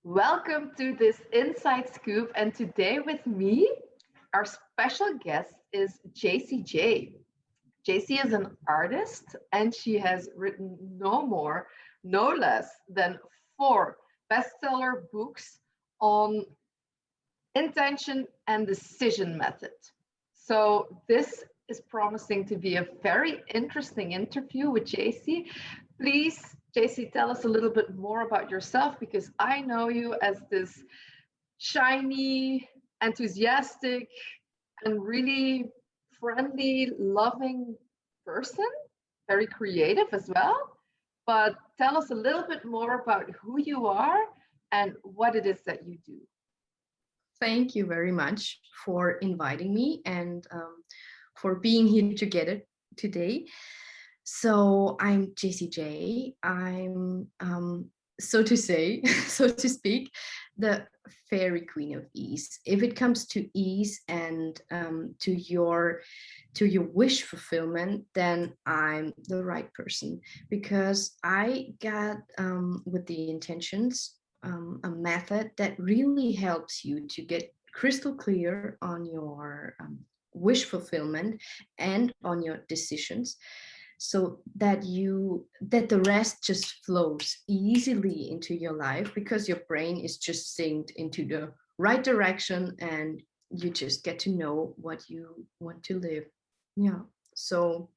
Welcome to this Inside Scoop. And today with me, our special guest is Jayc Jay. Jayc is an artist and she has written no more, no less than four bestseller books on intention and decision method. So this is promising to be a very interesting interview with Jayc. Please, Jayc, tell us a little bit more about yourself because I know you as this shiny, enthusiastic, and really friendly, loving person, very creative as well. But tell us a little bit more about who you are and what it is that you do. Thank you very much for inviting me and for being here together today. So I'm Jayc Jay. I'm, so to say, so to speak, the fairy queen of ease. If it comes to ease and to your wish fulfillment, then I'm the right person because I got with the intentions a method that really helps you to get crystal clear on your wish fulfillment and on your decisions so that the rest just flows easily into your life because your brain is just synced into the right direction and you just get to know what you want to live. Yeah. So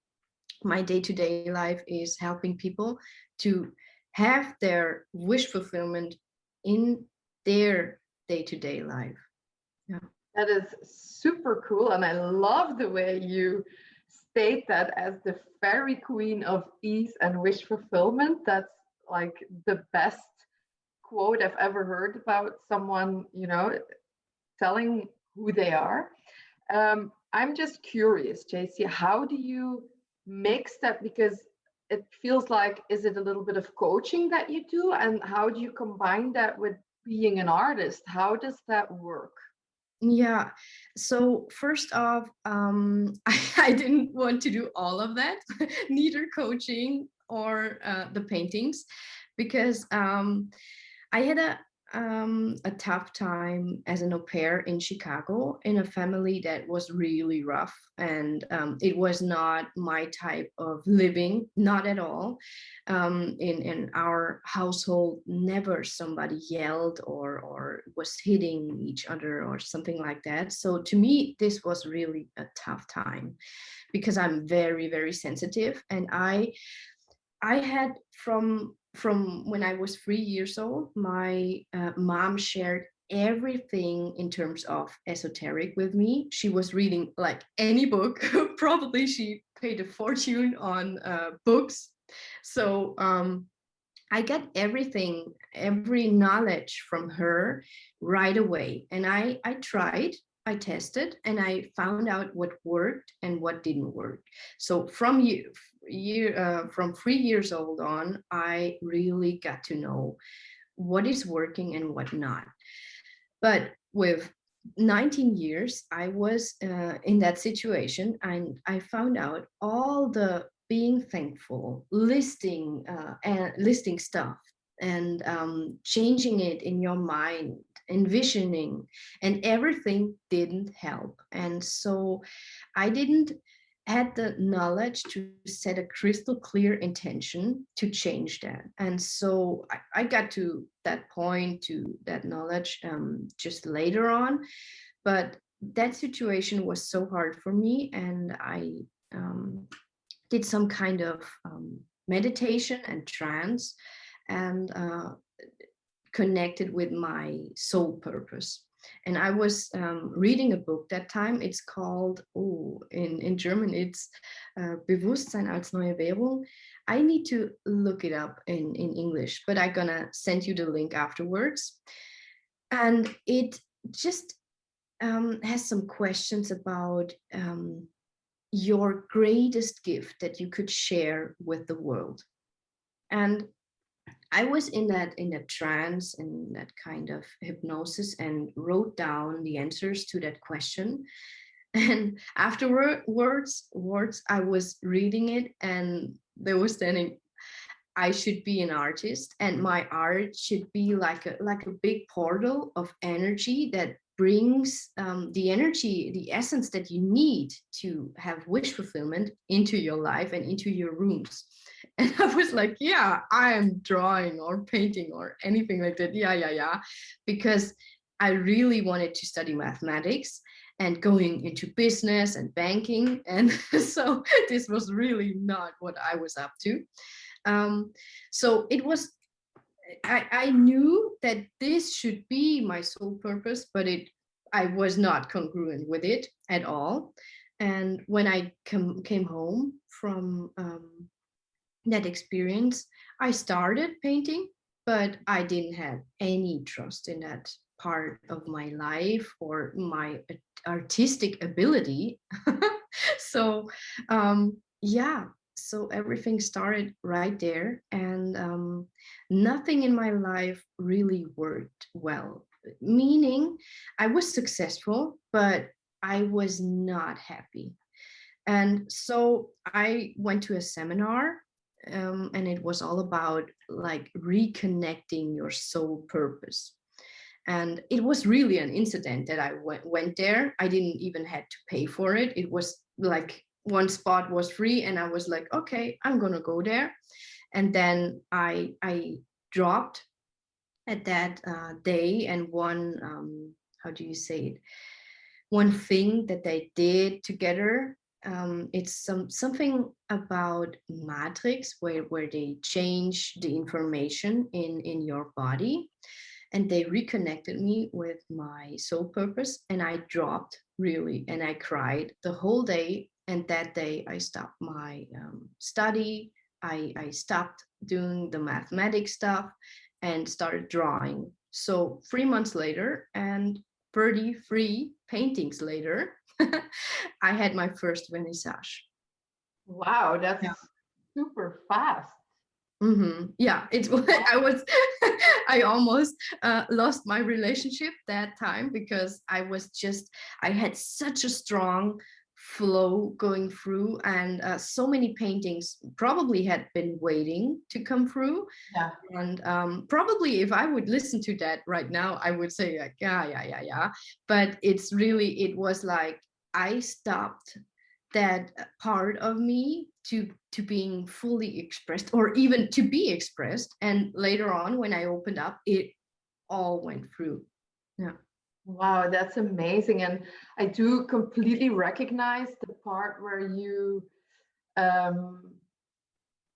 my day-to-day life is helping people to have their wish fulfillment in their day-to-day life. Yeah. That is super cool. And I love the way you state that as the fairy queen of ease and wish fulfillment. That's like the best quote I've ever heard about someone, telling who they are. I'm just curious, Jayc, how do you mix that? Because it feels like, is it a little bit of coaching that you do? And how do you combine that with being an artist? How does that work? Yeah. So first off, I didn't want to do all of that, neither coaching or the paintings, because I had a tough time as an au pair in Chicago in a family that was really rough. And it was not my type of living, not at all. In our household, never somebody yelled or was hitting each other or something like that. So to me, this was really a tough time because I'm very, very sensitive. And I had from when I was 3 years old, my mom shared everything in terms of esoteric with me. She was reading like any book. Probably she paid a fortune on books. So I got everything, every knowledge from her right away. And I tried, I tested, and I found out what worked and what didn't work. So from 3 years old on, I really got to know what is working and what not. But with 19 years, I was in that situation and I found out all the being thankful, listing stuff and changing it in your mind, envisioning, and everything didn't help. And so I didn't had the knowledge to set a crystal clear intention to change that. And so I got to that point, to that knowledge just later on. But that situation was so hard for me. And I did some kind of meditation and trance and connected with my soul purpose. And I was reading a book that time. It's called, in German, it's Bewusstsein als neue Währung. I need to look it up in English, but I'm gonna send you the link afterwards. And it just has some questions about your greatest gift that you could share with the world. And I was in that trance and that kind of hypnosis and wrote down the answers to that question. And afterwards, words, I was reading it and they were standing. I should be an artist, and my art should be like a big portal of energy that brings the energy, the essence that you need to have wish fulfillment into your life and into your rooms. And I was like, yeah, I am drawing or painting or anything like that. Yeah, yeah, yeah. Because I really wanted to study mathematics and going into business and banking. And so this was really not what I was up to. Um, so it was, I knew that this should be my sole purpose, but I was not congruent with it at all. And when I came home from that experience, I started painting, but I didn't have any trust in that part of my life or my artistic ability. So, yeah, so everything started right there, and nothing in my life really worked well. Meaning, I was successful, but I was not happy. And so I went to a seminar, and it was all about like reconnecting your soul purpose. And it was really an incident that I went there. I didn't even had to pay for it. It was like one spot was free, and I was like, okay, I'm gonna go there. And then I dropped at that day, and one how do you say it? One thing that they did together. It's something about matrix where they change the information in your body, and they reconnected me with my soul purpose, and I dropped really, and I cried the whole day. And that day I stopped my study. I stopped doing the mathematics stuff and started drawing. So 3 months later and 33 paintings later, I had my first vernissage. Wow, that's Yeah. super fast. Yeah, it's I was I almost lost my relationship that time because I had such a strong flow going through, and so many paintings probably had been waiting to come through. Yeah. And probably if I would listen to that right now, I would say like, yeah, yeah, yeah, yeah. But it was like I stopped that part of me to being fully expressed or even to be expressed. And later on, when I opened up, it all went through. Yeah. Wow, that's amazing. And I do completely recognize the part where you um,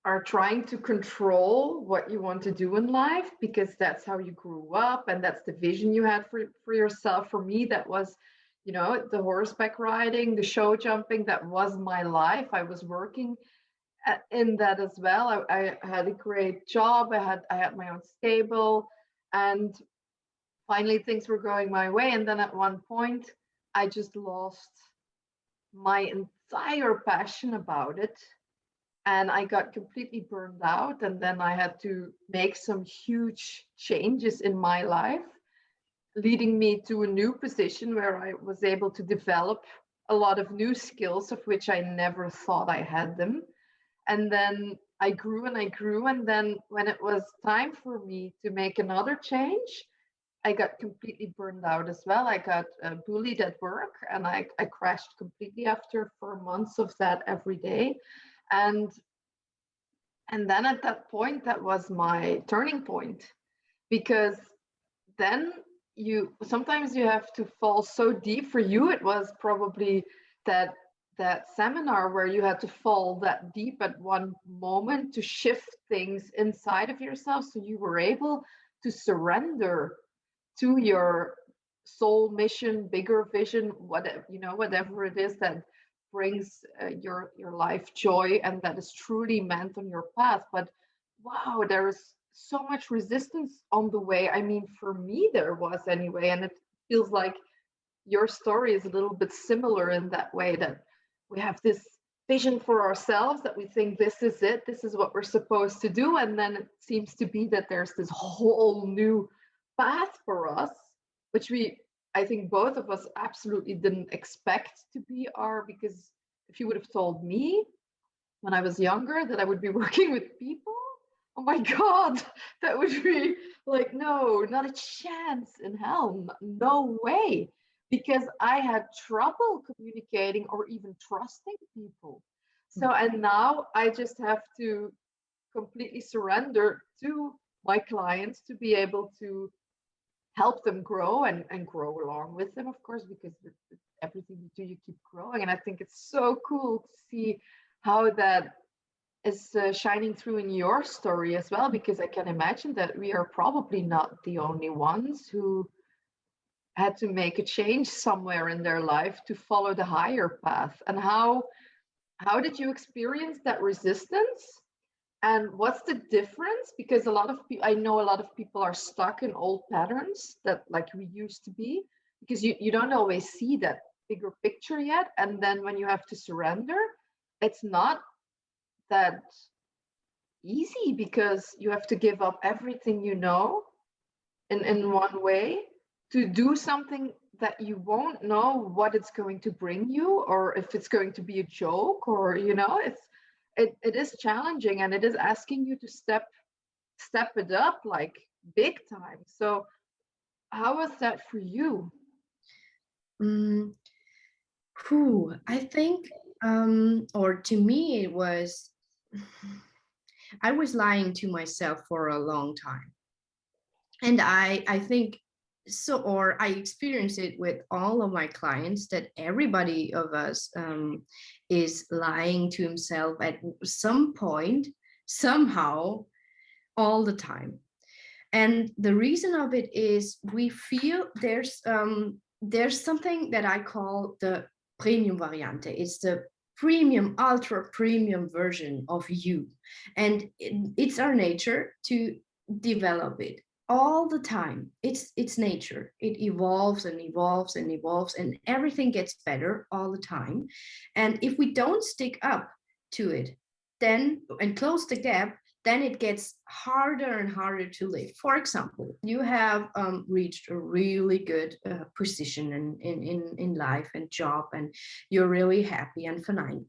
are trying to control what you want to do in life because that's how you grew up and that's the vision you had for yourself. For me, that was, the horseback riding, the show jumping, that was my life. I was working in that as well. I had a great job. I had my own stable, and finally things were going my way. And then at one point, I just lost my entire passion about it, and I got completely burned out. And then I had to make some huge changes in my life, leading me to a new position where I was able to develop a lot of new skills of which I never thought I had them. And then I grew and I grew. And then when it was time for me to make another change, I got completely burned out as well. I got bullied at work, and I crashed completely after 4 months of that every day. And and then at that point, that was my turning point, because then you sometimes you have to fall so deep. For you, it was probably that seminar where you had to fall that deep at one moment to shift things inside of yourself, so you were able to surrender to your soul mission, bigger vision, whatever, whatever it is that brings your life joy and that is truly meant on your path. But wow, there is so much resistance on the way. I mean, for me there was anyway, and it feels like your story is a little bit similar in that way, that we have this vision for ourselves, that we think this is it, this is what we're supposed to do, and then it seems to be that there's this whole new path for us, which I think both of us absolutely didn't expect to be because if you would have told me when I was younger that I would be working with people, Oh my God, that would be like, no, not a chance in hell. No way. Because I had trouble communicating or even trusting people. So, and now I just have to completely surrender to my clients to be able to help them grow and grow along with them, of course, because with everything you do, you keep growing. And I think it's so cool to see how that is shining through in your story as well, because I can imagine that we are probably not the only ones who had to make a change somewhere in their life to follow the higher path. And how did you experience that resistance? And what's the difference? Because a lot of people, I know a lot of people are stuck in old patterns that like we used to be, because you don't always see that bigger picture yet. And then when you have to surrender, it's not that easy because you have to give up everything you know in one way to do something that you won't know what it's going to bring you, or if it's going to be a joke, or it is challenging, and it is asking you to step it up like big time. So how was that for you? Mm, I think, or to me, it was, I was lying to myself for a long time. And I think so, or I experience it with all of my clients, that everybody of us is lying to himself at some point, somehow, all the time. And the reason of it is we feel there's something that I call the premium variante. It's the premium, ultra premium version of you. And it's our nature to develop it all the time. It's nature. It evolves and evolves and evolves, and everything gets better all the time. And if we don't stick up to it, then and close the gap, then it gets harder and harder to live. For example, you have reached a really good position in life and job, and you're really happy and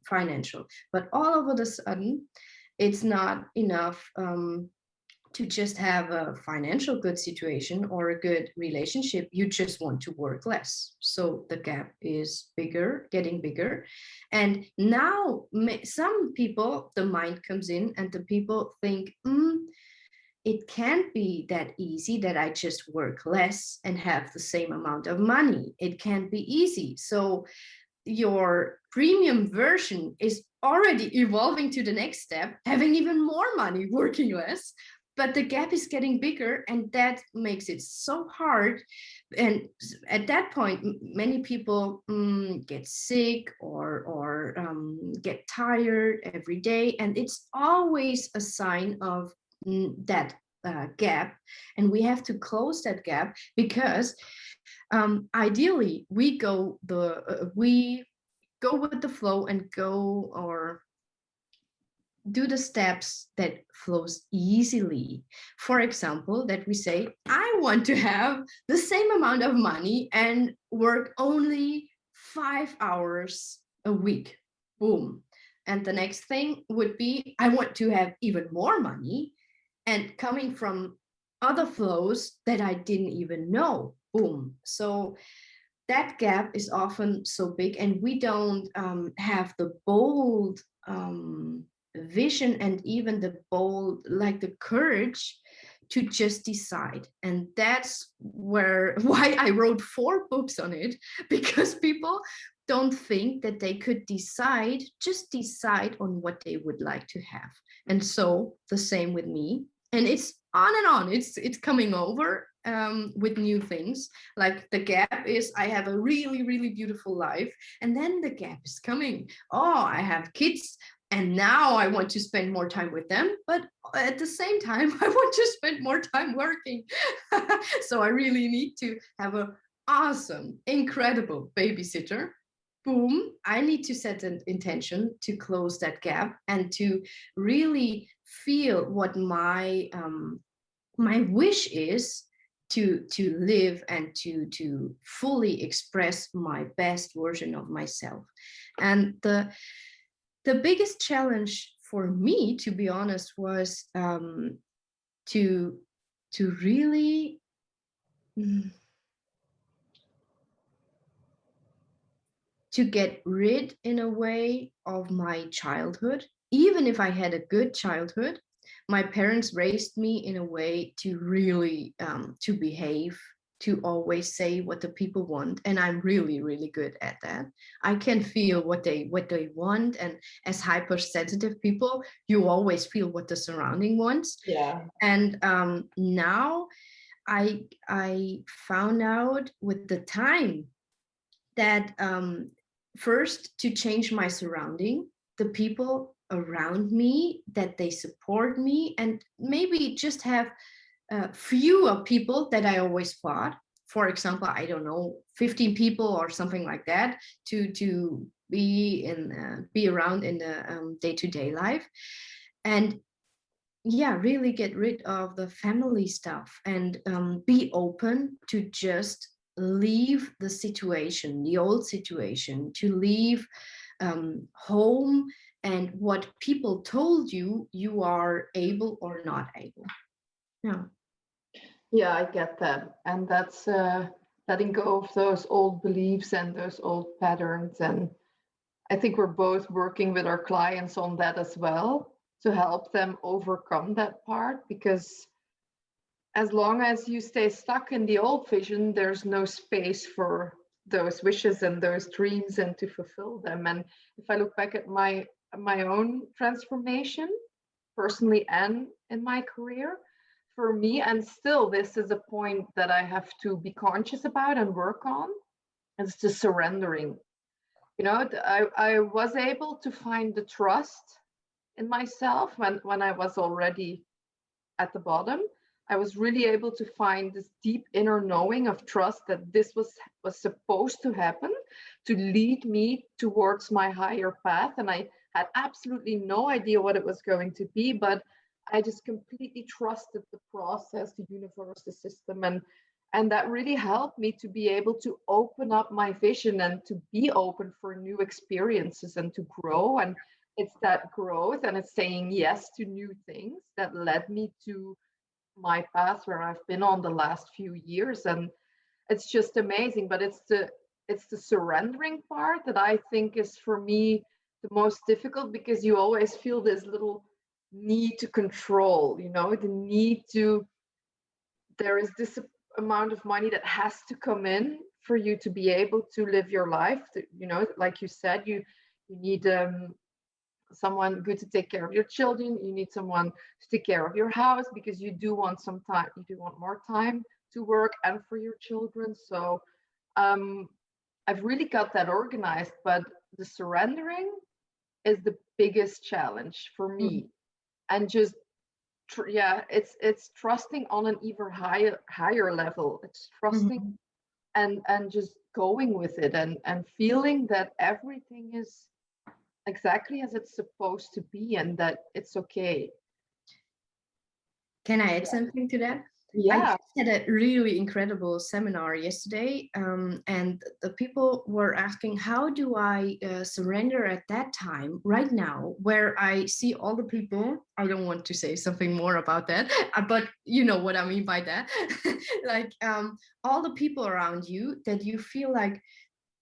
financial. But all of a sudden, it's not enough to just have a financial good situation or a good relationship. You just want to work less. So the gap is bigger, getting bigger. And now some people, the mind comes in and the people think, it can't be that easy that I just work less and have the same amount of money. It can't be easy. So your premium version is already evolving to the next step, having even more money, working less. But the gap is getting bigger, and that makes it so hard. And at that point, many people get sick or get tired every day, and it's always a sign of that gap. And we have to close that gap, because ideally we go with the flow and go or do the steps that flows easily. For example, that we say, I want to have the same amount of money and work only 5 hours a week. Boom. And the next thing would be, I want to have even more money, and coming from other flows that I didn't even know. Boom. So that gap is often so big, and we don't have the bold vision and even the bold, like the courage to just decide. And that's why I wrote 4 books on it, because people don't think that they could just decide on what they would like to have. And so the same with me, and it's on and on. It's coming over with new things. Like the gap is, I have a really, really beautiful life, and then the gap is coming. Oh, I have kids, and now I want to spend more time with them, but at the same time, I want to spend more time working. So I really need to have an awesome, incredible babysitter. Boom, I need to set an intention to close that gap and to really feel what my wish is, to live and to fully express my best version of myself. And the biggest challenge for me, to be honest, was to really to get rid in a way of my childhood. Even if I had a good childhood, my parents raised me in a way to really to behave, to always say what the people want, and I'm really really good at that. I can feel what they want, and as hypersensitive people, you always feel what the surrounding wants. Yeah. And now I found out with the time that first to change my surrounding, the people around me, that they support me, and maybe just have fewer people that I always fought. For example, I don't know, 15 people or something like that to be around in the day-to-day life. And yeah, really get rid of the family stuff, and be open to just leave the situation, the old situation, to leave home and what people told you you are able or not able. Yeah. Yeah, I get that. And that's letting go of those old beliefs and those old patterns. And I think we're both working with our clients on that as well to help them overcome that part, because as long as you stay stuck in the old vision, there's no space for those wishes and those dreams and to fulfill them. And if I look back at my own transformation, personally and in my career, for me, and still this is a point that I have to be conscious about and work on, is the surrendering. I was able to find the trust in myself when I was already at the bottom. I was really able to find this deep inner knowing of trust that this was supposed to happen to lead me towards my higher path. And I had absolutely no idea what it was going to be, but I just completely trusted the process, the universe, the system, and that really helped me to be able to open up my vision and to be open for new experiences and to grow. And it's that growth and it's saying yes to new things that led me to my path where I've been on the last few years. And it's just amazing. But it's the surrendering part that I think is for me the most difficult, because you always feel this little need to control, the need to, there is this amount of money that has to come in for you to be able to live your life, like you said, you need someone good to take care of your children, you need someone to take care of your house, because you do want some time, you do want more time to work and for your children. So um, I've really got that organized, but the surrendering is the biggest challenge for Mhm. me. And just yeah, it's trusting on an even higher level. It's trusting Mhm. and just going with it, and feeling that everything is exactly as it's supposed to be and that it's okay. Can I add something to that? I Yeah. just had a really incredible seminar yesterday, and the people were asking, how do I surrender at that time, right now, where I see all the people? I don't want to say something more about that, but you know what I mean by that. Like all the people around you that you feel like,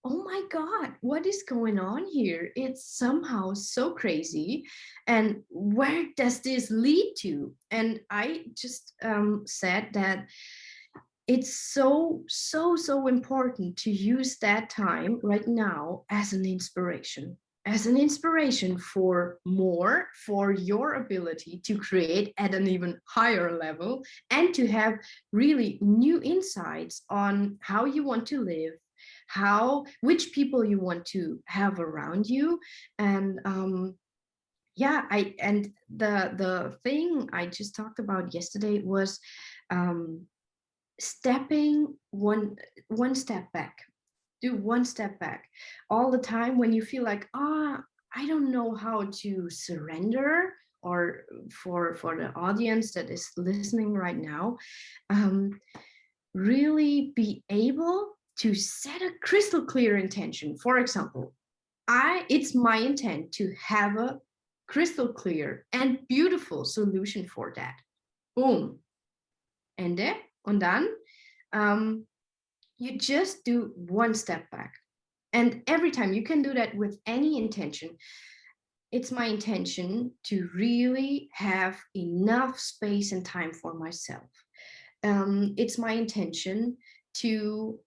oh my God, what is going on here? It's somehow so crazy. And where does this lead to? And I just said that it's so important to use that time right now as an inspiration for more, for your ability to create at an even higher level, and to have really new insights on how you want to live, which people you want to have around you. And yeah, and the thing I just talked about yesterday was um stepping one step back. Do one step back all the time when you feel like, I don't know how to surrender. Or for the audience that is listening right now, um, really be able to set a crystal clear intention. For example, it's my intent to have a crystal clear and beautiful solution for that. Boom. Ende. Und dann, you just do one step back. And every time you can do that with any intention. It's my intention to really have enough space and time for myself. It's my intention to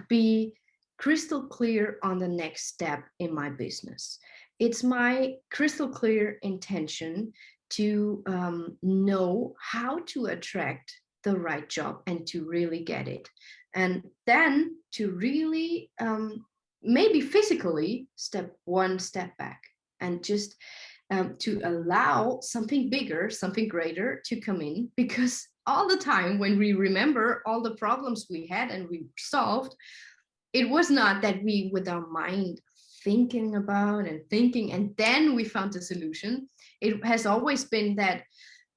be crystal clear on the next step in my business. It's my crystal clear intention to know how to attract the right job and to really get it. And then to really maybe physically one step back and just to allow something bigger, something greater to come in, because all the time when we remember all the problems we had and we solved, it was not that we with our mind thinking about and thinking and then we found a solution. It has always been that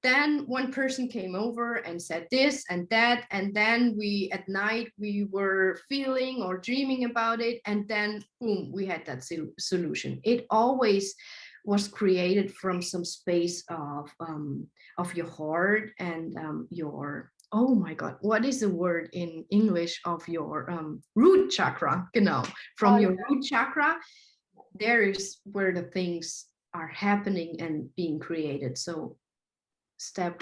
then one person came over and said this and that, and then we at night we were feeling or dreaming about it, and then boom, we had that solution. It always was created from some space of your heart and your, oh my god, what is the word in English, of your root chakra. Genau, from your root chakra, there is where the things are happening and being created. So step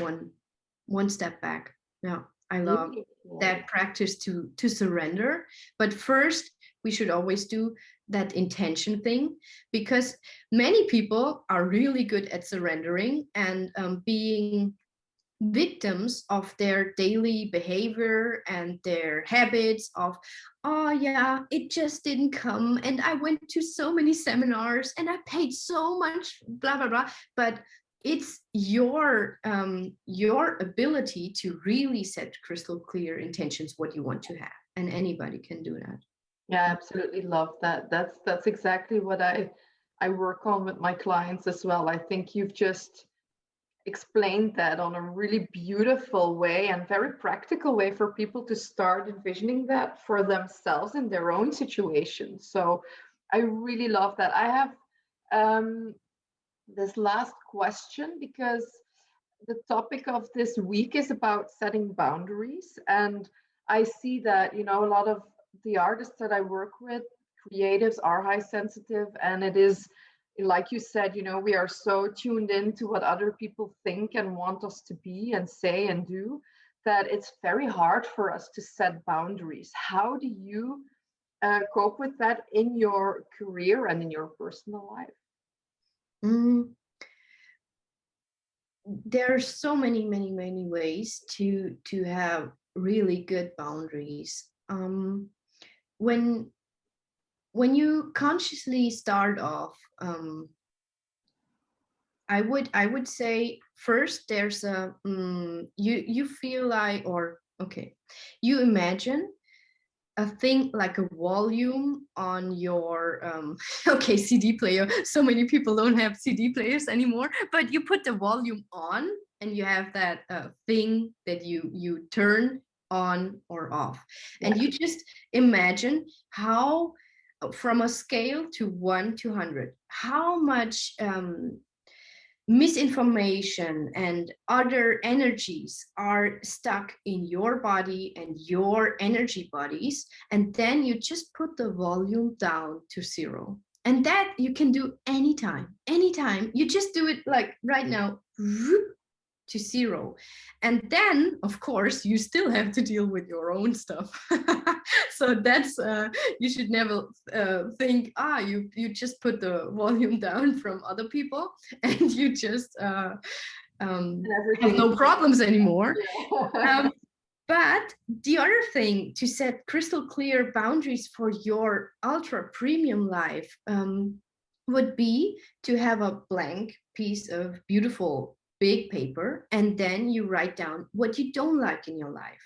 one step back. Yeah, I love that practice to surrender. But first we should always do that intention thing, because many people are really good at surrendering and being victims of their daily behavior and their habits of, oh yeah, it just didn't come, and I went to so many seminars and I paid so much, blah blah blah. But it's your ability to really set crystal clear intentions what you want to have, and anybody can do that. Yeah, I absolutely love that. That's exactly what I work on with my clients as well. I think you've just explained that on a really beautiful way and very practical way for people to start envisioning that for themselves in their own situation. So I really love that. I have this last question, because the topic of this week is about setting boundaries. And I see that, a lot of the artists that I work with, creatives, are high sensitive. And it is, like you said, we are so tuned into what other people think and want us to be and say and do, that it's very hard for us to set boundaries. How do you cope with that in your career and in your personal life? There are so many ways to have really good boundaries. When you consciously start off, I would say first there's a you feel like, or okay, you imagine a thing like a volume on your okay, CD player. So many people don't have CD players anymore, but you put the volume on and you have that thing that you turn on or off. Yeah. And you just imagine how, from a scale to 1 to 100, how much misinformation and other energies are stuck in your body and your energy bodies, and then you just put the volume down to 0. And that you can do anytime you just do it, like right now, to 0. And then of course you still have to deal with your own stuff. So that's you should never think you just put the volume down from other people and you just have no problems anymore. But the other thing, to set crystal clear boundaries for your ultra premium life would be to have a blank piece of beautiful big paper, and then you write down what you don't like in your life.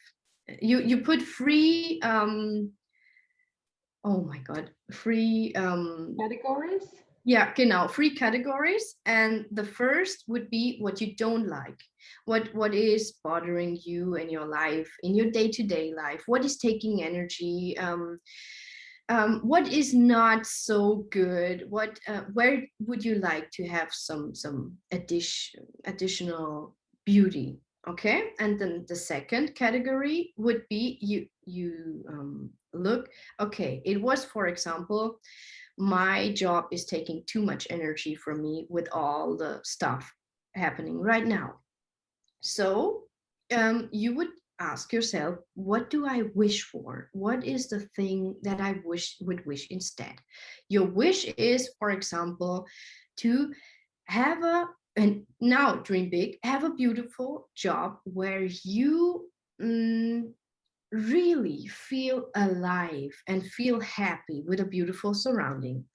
You put free oh my god, free categories. Yeah, genau, free categories. And the first would be what you don't like, what is bothering you in your life, in your day-to-day life, what is taking energy, what is not so good? What where would you like to have some additional beauty? Okay, and then the second category would be you look. Okay, it was, for example, my job is taking too much energy from me with all the stuff happening right now. So you would ask yourself, what do I wish for? What is the thing that I would wish instead? Your wish is, for example, to have and now dream big, have a beautiful job where you really feel alive and feel happy with a beautiful surrounding.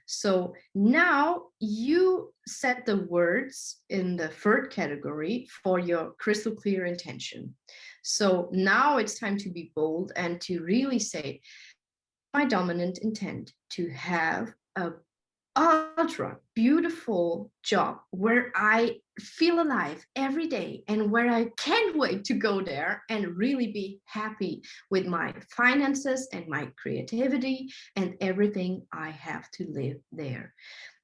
So now you set the words in the third category for your crystal clear intention. So now it's time to be bold and to really say, my dominant intent to have a ultra beautiful job where I feel alive every day and where I can't wait to go there and really be happy with my finances and my creativity and everything I have to live there.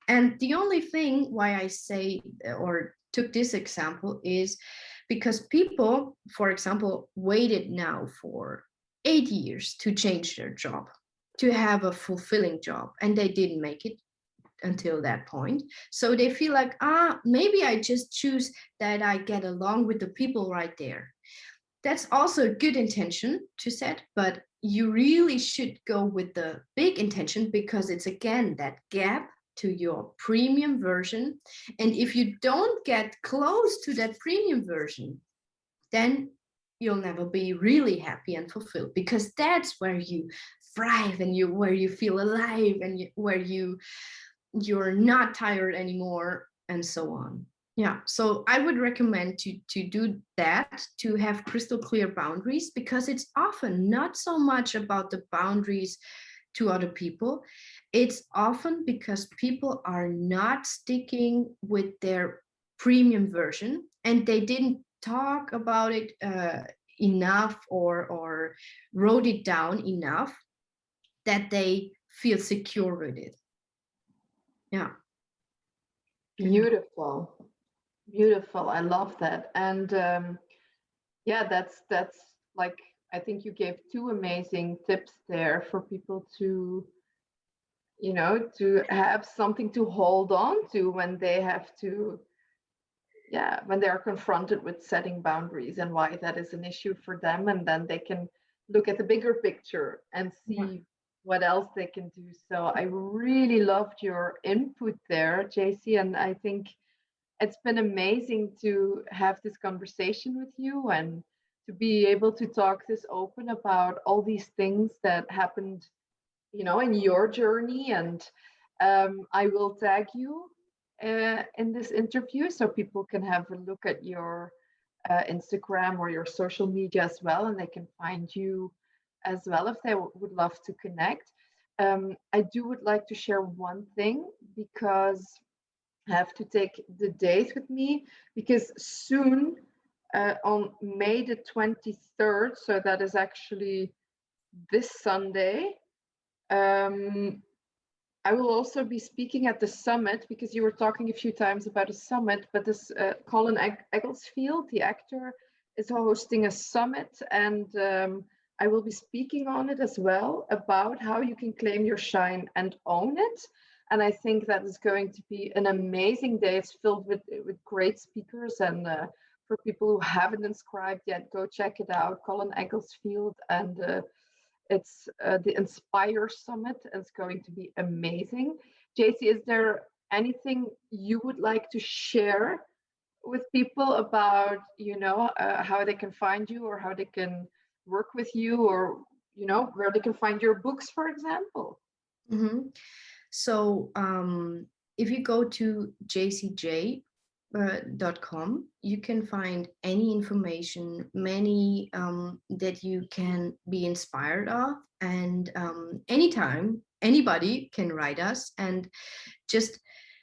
And the only thing why I say or took this example is because people, for example, waited now for 8 years to change their job, to have a fulfilling job, and they didn't make it until that point. So they feel like, maybe I just choose that I get along with the people right there. That's also a good intention to set, but you really should go with the big intention because it's again that gap to your premium version. And if you don't get close to that premium version, then you'll never be really happy and fulfilled because that's where you thrive and you where you feel alive and where you're not tired anymore and so on. Yeah, so I would recommend to do that, to have crystal clear boundaries, because it's often not so much about the boundaries to other people. It's often because people are not sticking with their premium version and they didn't talk about it enough or wrote it down enough that they feel secure with it. Yeah. Beautiful, beautiful. I love that. And yeah, that's like, I think you gave two amazing tips there for people to, to have something to hold on to when they have to, yeah, when they are confronted with setting boundaries and why that is an issue for them, and then they can look at the bigger picture and Yeah. see what else they can do. So I really loved your input there, JC, and I think it's been amazing to have this conversation with you and to be able to talk this open about all these things that happened, in your journey. And I will tag you in this interview so people can have a look at your Instagram or your social media as well, and they can find you as well if they would love to connect. I do would like to share one thing, because I have to take the date with me, because soon, on May the 23rd, so that is actually this Sunday, um, I will also be speaking at the summit, because you were talking a few times about a summit, but this Colin Egglesfield, the actor, is hosting a summit, and I will be speaking on it as well, about how you can claim your shine and own it. And I think that is going to be an amazing day. It's filled with great speakers, and for people who haven't inscribed yet, go check it out. Colin Egglesfield, and it's the Inspire Summit. It's going to be amazing. JC, is there anything you would like to share with people about, how they can find you, or how they can work with you, or, where they can find your books, for example? Mm-hmm. So if you go to JaycJay.com, you can find any information, many that you can be inspired of. And anytime, anybody can write us and just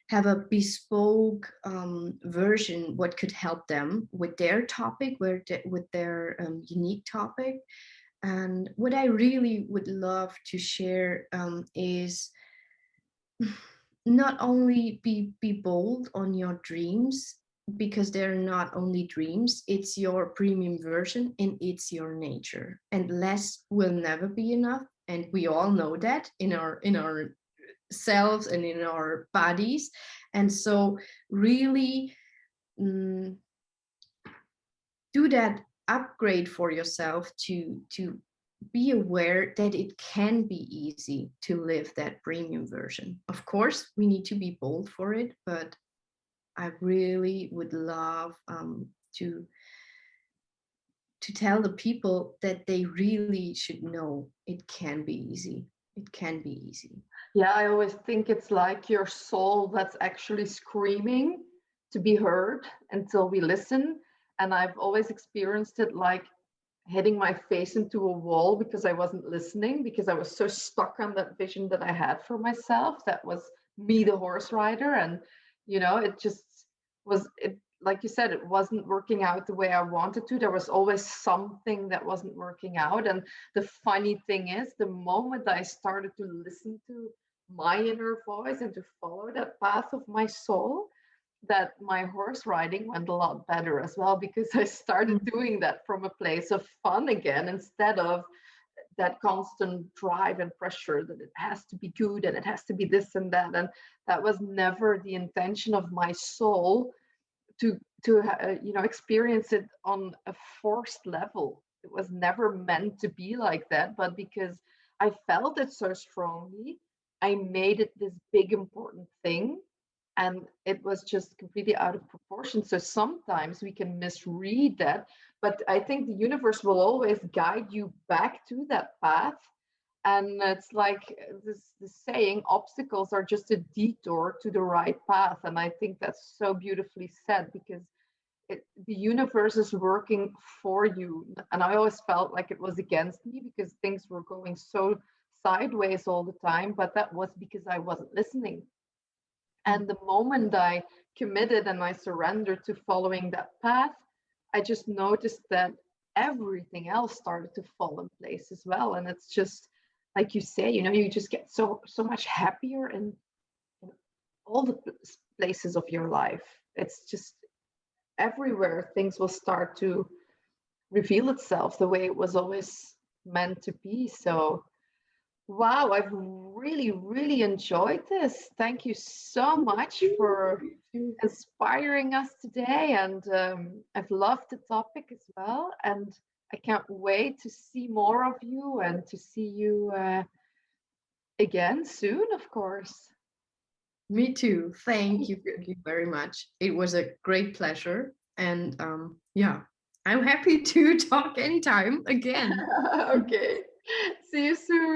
have a bespoke version, what could help them with their topic, with their unique topic. And what I really would love to share is not only be bold on your dreams, because they're not only dreams, it's your premium version and it's your nature. And less will never be enough. And we all know that in our selves and in our bodies. And so really mm, do that upgrade for yourself to be aware that it can be easy to live that premium version. Of course, we need to be bold for it, but I really would love to tell the people that they really should know it can be easy. It can be easy. Yeah, I always think it's like your soul that's actually screaming to be heard until we listen. And I've always experienced it like hitting my face into a wall because I wasn't listening, because I was so stuck on that vision that I had for myself. That was me, the horse rider. And, it just was, like you said, it wasn't working out the way I wanted to. There was always something that wasn't working out. And the funny thing is, the moment I started to listen to my inner voice and to follow that path of my soul, that my horse riding went a lot better as well, because I started doing that from a place of fun again, instead of that constant drive and pressure that it has to be good and it has to be this and that. And that was never the intention of my soul, to experience it on a forced level. It was never meant to be like that, but because I felt it so strongly, I made it this big important thing, and it was just completely out of proportion. So sometimes we can misread that, but I think the universe will always guide you back to that path. And it's like this saying, obstacles are just a detour to the right path. And I think that's so beautifully said, because the universe is working for you. And I always felt like it was against me because things were going so sideways all the time, but that was because I wasn't listening. And the moment I committed and I surrendered to following that path, I just noticed that everything else started to fall in place as well. And it's just like you say, you just get so much happier in all the places of your life. It's just everywhere things will start to reveal itself the way it was always meant to be. So wow, I've really, really enjoyed this. Thank you so much for inspiring us today. And I've loved the topic as well. And I can't wait to see more of you and to see you again soon, of course. Me too. Thank you very much. It was a great pleasure. And yeah, I'm happy to talk anytime again. Okay. See you soon.